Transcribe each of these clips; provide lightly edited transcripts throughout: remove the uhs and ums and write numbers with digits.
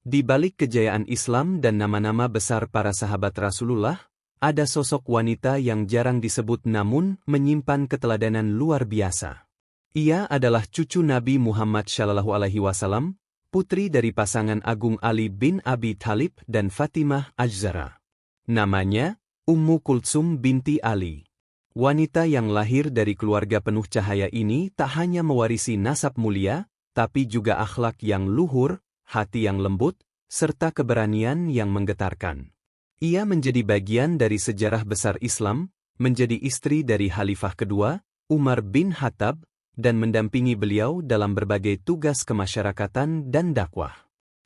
Di balik kejayaan Islam dan nama-nama besar para sahabat Rasulullah, ada sosok wanita yang jarang disebut namun menyimpan keteladanan luar biasa. Ia adalah cucu Nabi Muhammad SAW, putri dari pasangan agung Ali bin Abi Thalib dan Fatimah Az-Zahra. Namanya, Ummu Kultsum binti Ali. Wanita yang lahir dari keluarga penuh cahaya ini tak hanya mewarisi nasab mulia, tapi juga akhlak yang luhur, hati yang lembut, serta keberanian yang menggetarkan. Ia menjadi bagian dari sejarah besar Islam, menjadi istri dari Khalifah kedua, Umar bin Khattab, dan mendampingi beliau dalam berbagai tugas kemasyarakatan dan dakwah.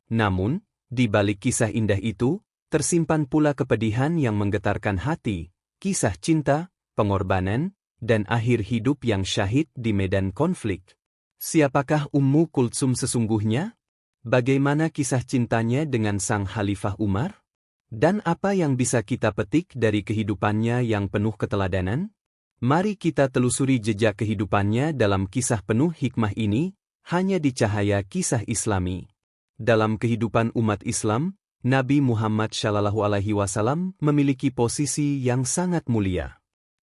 Namun, di balik kisah indah itu, tersimpan pula kepedihan yang menggetarkan hati, kisah cinta, pengorbanan, dan akhir hidup yang syahid di medan konflik. Siapakah Ummu Kultsum sesungguhnya? Bagaimana kisah cintanya dengan sang Khalifah Umar? Dan apa yang bisa kita petik dari kehidupannya yang penuh keteladanan? Mari kita telusuri jejak kehidupannya dalam kisah penuh hikmah ini, hanya di cahaya kisah Islami. Dalam kehidupan umat Islam, Nabi Muhammad SAW memiliki posisi yang sangat mulia.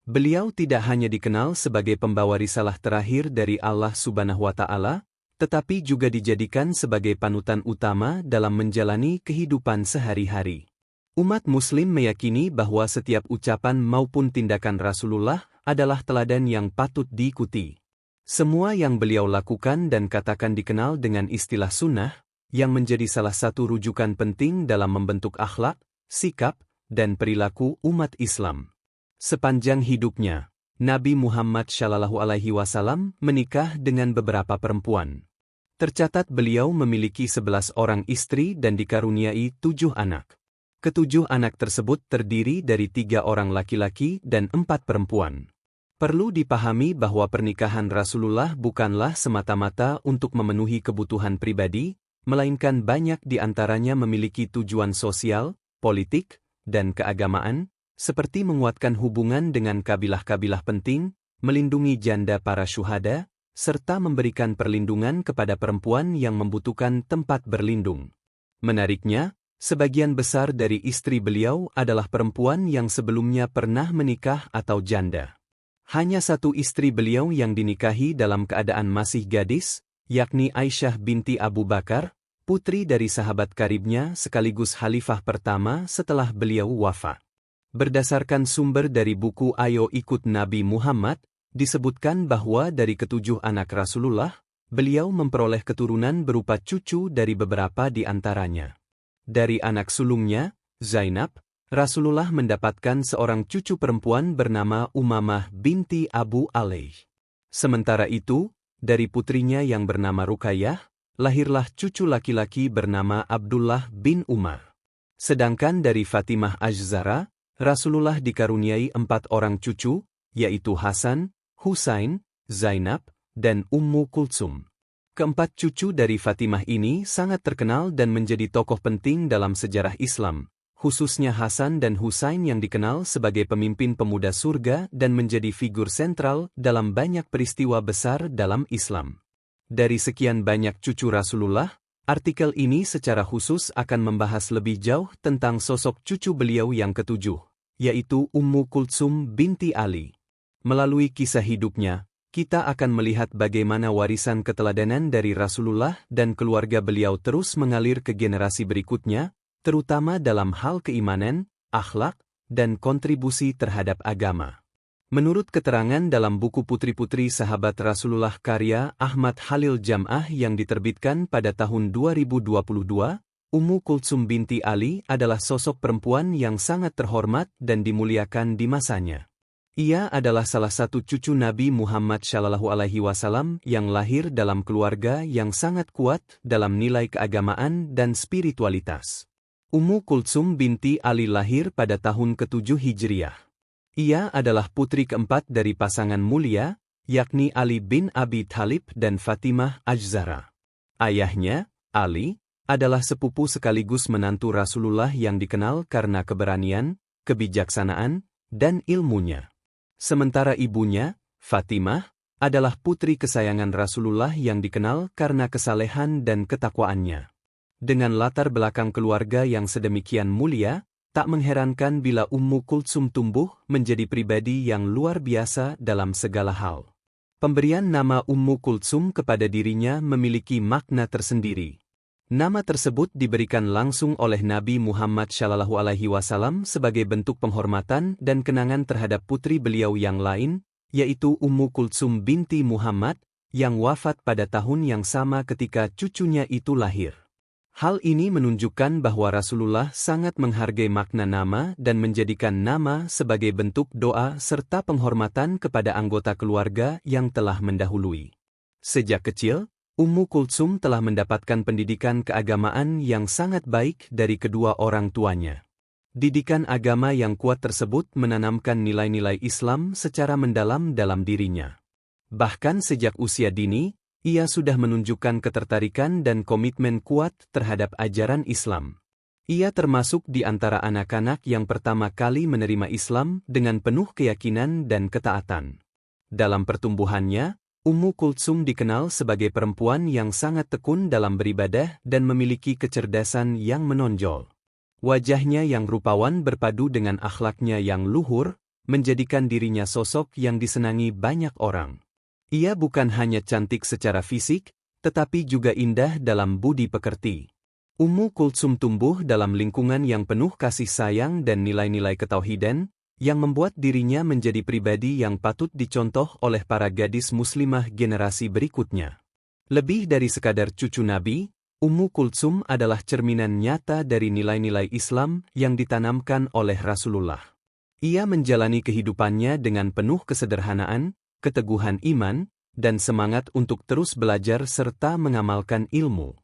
Beliau tidak hanya dikenal sebagai pembawa risalah terakhir dari Allah Subhanahu wa Ta'ala, tetapi juga dijadikan sebagai panutan utama dalam menjalani kehidupan sehari-hari. Umat Muslim meyakini bahwa setiap ucapan maupun tindakan Rasulullah adalah teladan yang patut diikuti. Semua yang beliau lakukan dan katakan dikenal dengan istilah sunnah, yang menjadi salah satu rujukan penting dalam membentuk akhlak, sikap, dan perilaku umat Islam. Sepanjang hidupnya, Nabi Muhammad SAW menikah dengan beberapa perempuan. Tercatat beliau memiliki 11 orang istri dan dikaruniai 7 anak. Ketujuh anak tersebut terdiri dari 3 orang laki-laki dan 4 perempuan. Perlu dipahami bahwa pernikahan Rasulullah bukanlah semata-mata untuk memenuhi kebutuhan pribadi, melainkan banyak di antaranya memiliki tujuan sosial, politik, dan keagamaan, seperti menguatkan hubungan dengan kabilah-kabilah penting, melindungi janda para syuhada, serta memberikan perlindungan kepada perempuan yang membutuhkan tempat berlindung. Menariknya, sebagian besar dari istri beliau adalah perempuan yang sebelumnya pernah menikah atau janda. Hanya satu istri beliau yang dinikahi dalam keadaan masih gadis, yakni Aisyah binti Abu Bakar, putri dari sahabat karibnya sekaligus khalifah pertama setelah beliau wafat. Berdasarkan sumber dari buku Ayo Ikut Nabi Muhammad, disebutkan bahwa dari ketujuh anak Rasulullah, beliau memperoleh keturunan berupa cucu dari beberapa di antaranya. Dari anak sulungnya, Zainab, Rasulullah mendapatkan seorang cucu perempuan bernama Umamah binti Abu Alaih. Sementara itu, dari putrinya yang bernama Ruqayyah, lahirlah cucu laki-laki bernama Abdullah bin Umar. Sedangkan dari Fatimah Az-Zahra, Rasulullah dikaruniai 4 orang cucu, yaitu Hasan, Husain, Zainab, dan Ummu Kultsum. Keempat cucu dari Fatimah ini sangat terkenal dan menjadi tokoh penting dalam sejarah Islam, khususnya Hasan dan Husain yang dikenal sebagai pemimpin pemuda surga dan menjadi figur sentral dalam banyak peristiwa besar dalam Islam. Dari sekian banyak cucu Rasulullah, artikel ini secara khusus akan membahas lebih jauh tentang sosok cucu beliau yang ketujuh, yaitu Ummu Kultsum binti Ali. Melalui kisah hidupnya, kita akan melihat bagaimana warisan keteladanan dari Rasulullah dan keluarga beliau terus mengalir ke generasi berikutnya, terutama dalam hal keimanan, akhlak, dan kontribusi terhadap agama. Menurut keterangan dalam buku Putri-Putri Sahabat Rasulullah karya Ahmad Khalil Jam'ah yang diterbitkan pada tahun 2022, Ummu Kultsum binti Ali adalah sosok perempuan yang sangat terhormat dan dimuliakan di masanya. Ia adalah salah satu cucu Nabi Muhammad SAW yang lahir dalam keluarga yang sangat kuat dalam nilai keagamaan dan spiritualitas. Ummu Kultsum binti Ali lahir pada tahun ke-7 Hijriah. Ia adalah putri keempat dari pasangan mulia, yakni Ali bin Abi Thalib dan Fatimah Az-Zahra. Ayahnya, Ali, adalah sepupu sekaligus menantu Rasulullah yang dikenal karena keberanian, kebijaksanaan, dan ilmunya. Sementara ibunya, Fatimah, adalah putri kesayangan Rasulullah yang dikenal karena kesalehan dan ketakwaannya. Dengan latar belakang keluarga yang sedemikian mulia, tak mengherankan bila Ummu Kultsum tumbuh menjadi pribadi yang luar biasa dalam segala hal. Pemberian nama Ummu Kultsum kepada dirinya memiliki makna tersendiri. Nama tersebut diberikan langsung oleh Nabi Muhammad SAW sebagai bentuk penghormatan dan kenangan terhadap putri beliau yang lain, yaitu Ummu Kultsum binti Muhammad, yang wafat pada tahun yang sama ketika cucunya itu lahir. Hal ini menunjukkan bahwa Rasulullah sangat menghargai makna nama dan menjadikan nama sebagai bentuk doa serta penghormatan kepada anggota keluarga yang telah mendahului. Sejak kecil, Ummu Kultsum telah mendapatkan pendidikan keagamaan yang sangat baik dari kedua orang tuanya. Didikan agama yang kuat tersebut menanamkan nilai-nilai Islam secara mendalam dalam dirinya. Bahkan sejak usia dini, ia sudah menunjukkan ketertarikan dan komitmen kuat terhadap ajaran Islam. Ia termasuk di antara anak-anak yang pertama kali menerima Islam dengan penuh keyakinan dan ketaatan. Dalam pertumbuhannya, Ummu Kultsum dikenal sebagai perempuan yang sangat tekun dalam beribadah dan memiliki kecerdasan yang menonjol. Wajahnya yang rupawan berpadu dengan akhlaknya yang luhur, menjadikan dirinya sosok yang disenangi banyak orang. Ia bukan hanya cantik secara fisik, tetapi juga indah dalam budi pekerti. Ummu Kultsum tumbuh dalam lingkungan yang penuh kasih sayang dan nilai-nilai ketauhidan, yang membuat dirinya menjadi pribadi yang patut dicontoh oleh para gadis muslimah generasi berikutnya. Lebih dari sekadar cucu Nabi, Ummu Kultsum adalah cerminan nyata dari nilai-nilai Islam yang ditanamkan oleh Rasulullah. Ia menjalani kehidupannya dengan penuh kesederhanaan, keteguhan iman, dan semangat untuk terus belajar serta mengamalkan ilmu.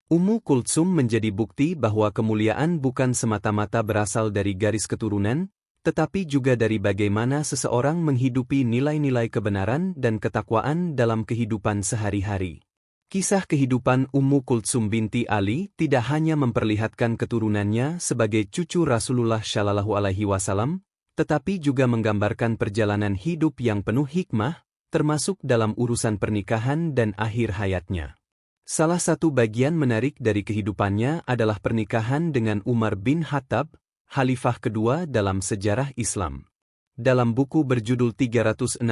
Ummu Kultsum menjadi bukti bahwa kemuliaan bukan semata-mata berasal dari garis keturunan, tetapi juga dari bagaimana seseorang menghidupi nilai-nilai kebenaran dan ketakwaan dalam kehidupan sehari-hari. Kisah kehidupan Ummu Kultsum binti Ali tidak hanya memperlihatkan keturunannya sebagai cucu Rasulullah SAW, tetapi juga menggambarkan perjalanan hidup yang penuh hikmah, termasuk dalam urusan pernikahan dan akhir hayatnya. Salah satu bagian menarik dari kehidupannya adalah pernikahan dengan Umar bin Khattab, Khalifah kedua dalam sejarah Islam. Dalam buku berjudul 365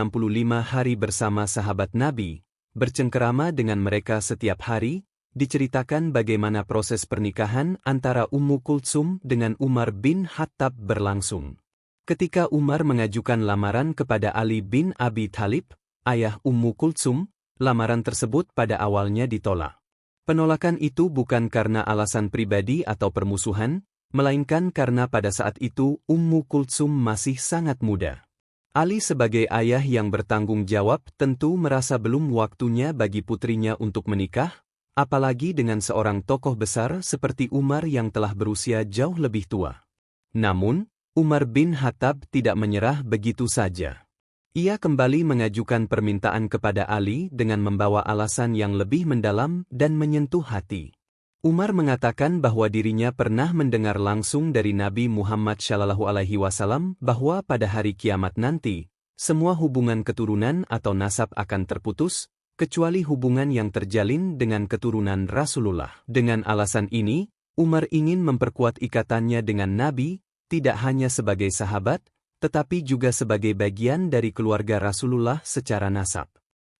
Hari Bersama Sahabat Nabi, bercengkerama dengan mereka setiap hari, diceritakan bagaimana proses pernikahan antara Ummu Kultsum dengan Umar bin Khattab berlangsung. Ketika Umar mengajukan lamaran kepada Ali bin Abi Thalib, ayah Ummu Kultsum, lamaran tersebut pada awalnya ditolak. Penolakan itu bukan karena alasan pribadi atau permusuhan, melainkan karena pada saat itu Ummu Kultsum masih sangat muda. Ali sebagai ayah yang bertanggung jawab tentu merasa belum waktunya bagi putrinya untuk menikah, apalagi dengan seorang tokoh besar seperti Umar yang telah berusia jauh lebih tua. Namun, Umar bin Khattab tidak menyerah begitu saja. Ia kembali mengajukan permintaan kepada Ali dengan membawa alasan yang lebih mendalam dan menyentuh hati. Umar mengatakan bahwa dirinya pernah mendengar langsung dari Nabi Muhammad SAW bahwa pada hari kiamat nanti, semua hubungan keturunan atau nasab akan terputus, kecuali hubungan yang terjalin dengan keturunan Rasulullah. Dengan alasan ini, Umar ingin memperkuat ikatannya dengan Nabi, tidak hanya sebagai sahabat, tetapi juga sebagai bagian dari keluarga Rasulullah secara nasab.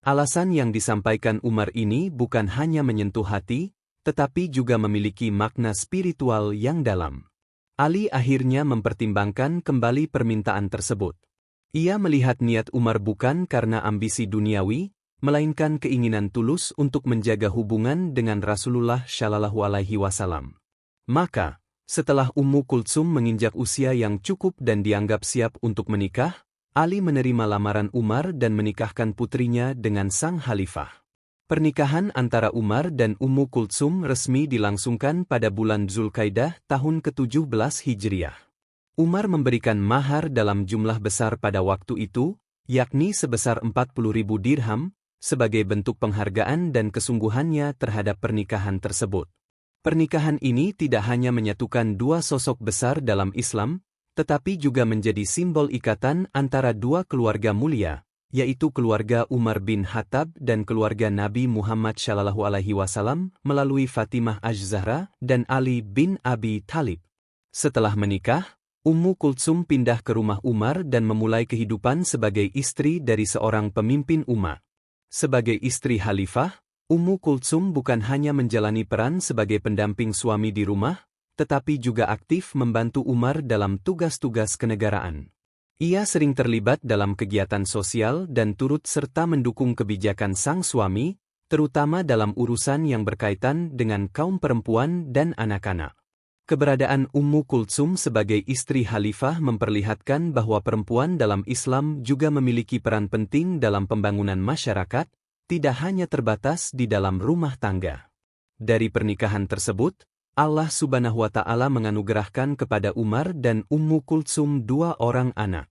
Alasan yang disampaikan Umar ini bukan hanya menyentuh hati, tetapi juga memiliki makna spiritual yang dalam. Ali akhirnya mempertimbangkan kembali permintaan tersebut. Ia melihat niat Umar bukan karena ambisi duniawi, melainkan keinginan tulus untuk menjaga hubungan dengan Rasulullah SAW. Maka, setelah Ummu Kultsum menginjak usia yang cukup dan dianggap siap untuk menikah, Ali menerima lamaran Umar dan menikahkan putrinya dengan sang khalifah. Pernikahan antara Umar dan Ummu Kultsum resmi dilangsungkan pada bulan Zulkaidah tahun ke-17 Hijriah. Umar memberikan mahar dalam jumlah besar pada waktu itu, yakni sebesar 40.000 dirham, sebagai bentuk penghargaan dan kesungguhannya terhadap pernikahan tersebut. Pernikahan ini tidak hanya menyatukan dua sosok besar dalam Islam, tetapi juga menjadi simbol ikatan antara dua keluarga mulia, yaitu keluarga Umar bin Khattab dan keluarga Nabi Muhammad SAW melalui Fatimah Az-Zahra dan Ali bin Abi Thalib. Setelah menikah, Ummu Kultsum pindah ke rumah Umar dan memulai kehidupan sebagai istri dari seorang pemimpin umat. Sebagai istri khalifah, Ummu Kultsum bukan hanya menjalani peran sebagai pendamping suami di rumah, tetapi juga aktif membantu Umar dalam tugas-tugas kenegaraan. Ia sering terlibat dalam kegiatan sosial dan turut serta mendukung kebijakan sang suami, terutama dalam urusan yang berkaitan dengan kaum perempuan dan anak-anak. Keberadaan Ummu Kultsum sebagai istri khalifah memperlihatkan bahwa perempuan dalam Islam juga memiliki peran penting dalam pembangunan masyarakat, tidak hanya terbatas di dalam rumah tangga. Dari pernikahan tersebut, Allah Subhanahu wa Ta'ala menganugerahkan kepada Umar dan Ummu Kultsum 2 orang anak.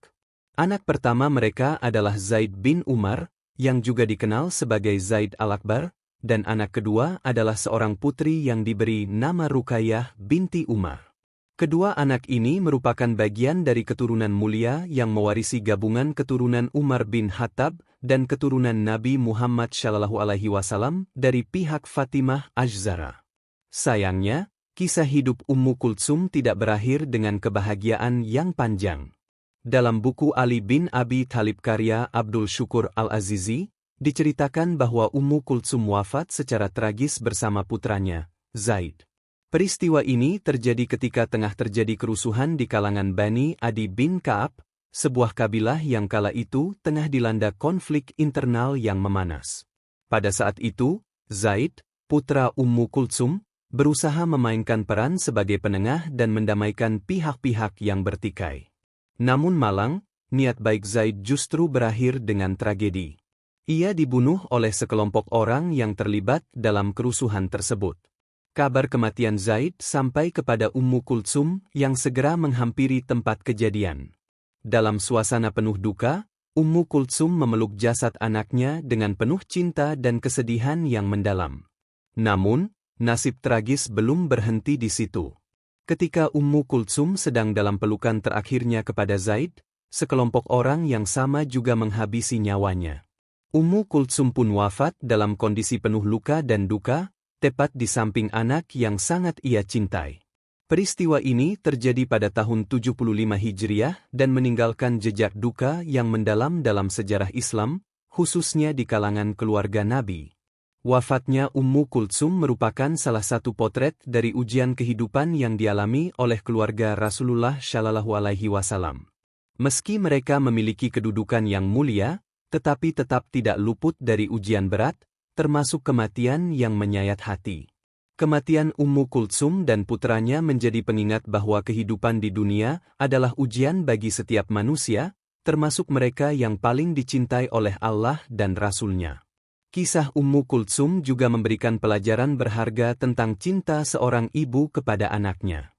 Anak pertama mereka adalah Zaid bin Umar, yang juga dikenal sebagai Zaid Al-Akbar, dan anak kedua adalah seorang putri yang diberi nama Ruqayyah binti Umar. Kedua anak ini merupakan bagian dari keturunan mulia yang mewarisi gabungan keturunan Umar bin Khattab dan keturunan Nabi Muhammad SAW dari pihak Fatimah Az-Zahra. Sayangnya, kisah hidup Ummu Kultsum tidak berakhir dengan kebahagiaan yang panjang. Dalam buku Ali bin Abi Thalib karya Abdul Syukur Al-Azizi, diceritakan bahwa Ummu Kultsum wafat secara tragis bersama putranya, Zaid. Peristiwa ini terjadi ketika tengah terjadi kerusuhan di kalangan Bani Adi bin Ka'ab, sebuah kabilah yang kala itu tengah dilanda konflik internal yang memanas. Pada saat itu, Zaid, putra Ummu Kultsum, berusaha memainkan peran sebagai penengah dan mendamaikan pihak-pihak yang bertikai. Namun malang, niat baik Zaid justru berakhir dengan tragedi. Ia dibunuh oleh sekelompok orang yang terlibat dalam kerusuhan tersebut. Kabar kematian Zaid sampai kepada Ummu Kultsum yang segera menghampiri tempat kejadian. Dalam suasana penuh duka, Ummu Kultsum memeluk jasad anaknya dengan penuh cinta dan kesedihan yang mendalam. Namun, nasib tragis belum berhenti di situ. Ketika Ummu Kultsum sedang dalam pelukan terakhirnya kepada Zaid, sekelompok orang yang sama juga menghabisi nyawanya. Ummu Kultsum pun wafat dalam kondisi penuh luka dan duka, tepat di samping anak yang sangat ia cintai. Peristiwa ini terjadi pada tahun 75 Hijriah dan meninggalkan jejak duka yang mendalam dalam sejarah Islam, khususnya di kalangan keluarga Nabi. Wafatnya Ummu Kultsum merupakan salah satu potret dari ujian kehidupan yang dialami oleh keluarga Rasulullah SAW. Meski mereka memiliki kedudukan yang mulia, tetapi tetap tidak luput dari ujian berat, termasuk kematian yang menyayat hati. Kematian Ummu Kultsum dan putranya menjadi pengingat bahwa kehidupan di dunia adalah ujian bagi setiap manusia, termasuk mereka yang paling dicintai oleh Allah dan Rasul-Nya. Kisah Ummu Kultsum juga memberikan pelajaran berharga tentang cinta seorang ibu kepada anaknya.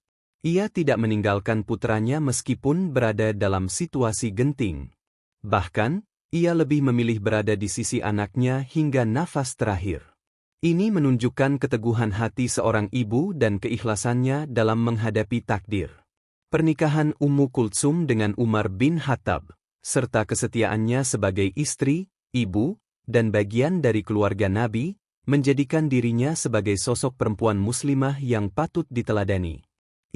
Ia tidak meninggalkan putranya meskipun berada dalam situasi genting. Bahkan, ia lebih memilih berada di sisi anaknya hingga nafas terakhir. Ini menunjukkan keteguhan hati seorang ibu dan keikhlasannya dalam menghadapi takdir. Pernikahan Ummu Kultsum dengan Umar bin Khattab, serta kesetiaannya sebagai istri, ibu, dan bagian dari keluarga Nabi, menjadikan dirinya sebagai sosok perempuan muslimah yang patut diteladani.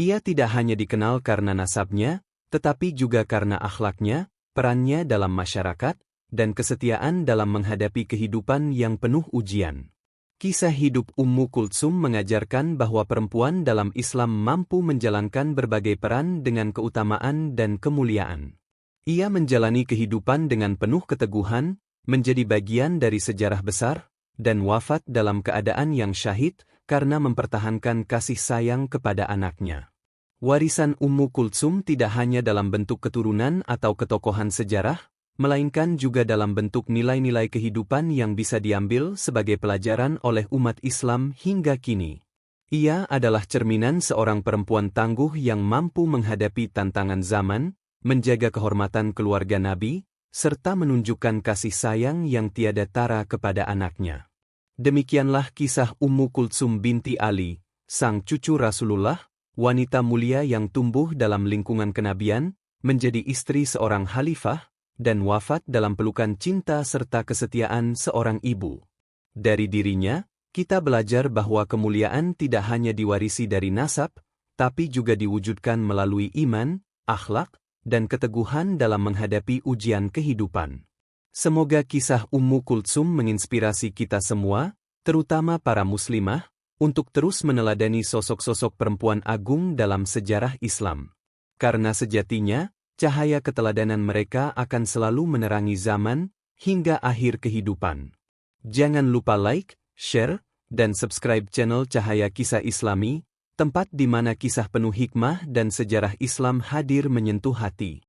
Ia tidak hanya dikenal karena nasabnya, tetapi juga karena akhlaknya, perannya dalam masyarakat, dan kesetiaan dalam menghadapi kehidupan yang penuh ujian. Kisah hidup Ummu Kultsum mengajarkan bahwa perempuan dalam Islam mampu menjalankan berbagai peran dengan keutamaan dan kemuliaan. Ia menjalani kehidupan dengan penuh keteguhan, menjadi bagian dari sejarah besar, dan wafat dalam keadaan yang syahid karena mempertahankan kasih sayang kepada anaknya. Warisan Ummu Kultsum tidak hanya dalam bentuk keturunan atau ketokohan sejarah, melainkan juga dalam bentuk nilai-nilai kehidupan yang bisa diambil sebagai pelajaran oleh umat Islam hingga kini. Ia adalah cerminan seorang perempuan tangguh yang mampu menghadapi tantangan zaman, menjaga kehormatan keluarga Nabi, serta menunjukkan kasih sayang yang tiada tara kepada anaknya. Demikianlah kisah Ummu Kultsum binti Ali, sang cucu Rasulullah, wanita mulia yang tumbuh dalam lingkungan kenabian, menjadi istri seorang khalifah, dan wafat dalam pelukan cinta serta kesetiaan seorang ibu. Dari dirinya, kita belajar bahwa kemuliaan tidak hanya diwarisi dari nasab, tapi juga diwujudkan melalui iman, akhlak, dan keteguhan dalam menghadapi ujian kehidupan. Semoga kisah Ummu Kultsum menginspirasi kita semua, terutama para muslimah, untuk terus meneladani sosok-sosok perempuan agung dalam sejarah Islam. Karena sejatinya, cahaya keteladanan mereka akan selalu menerangi zaman, hingga akhir kehidupan. Jangan lupa like, share, dan subscribe channel Cahaya Kisah Islami, tempat di mana kisah penuh hikmah dan sejarah Islam hadir menyentuh hati.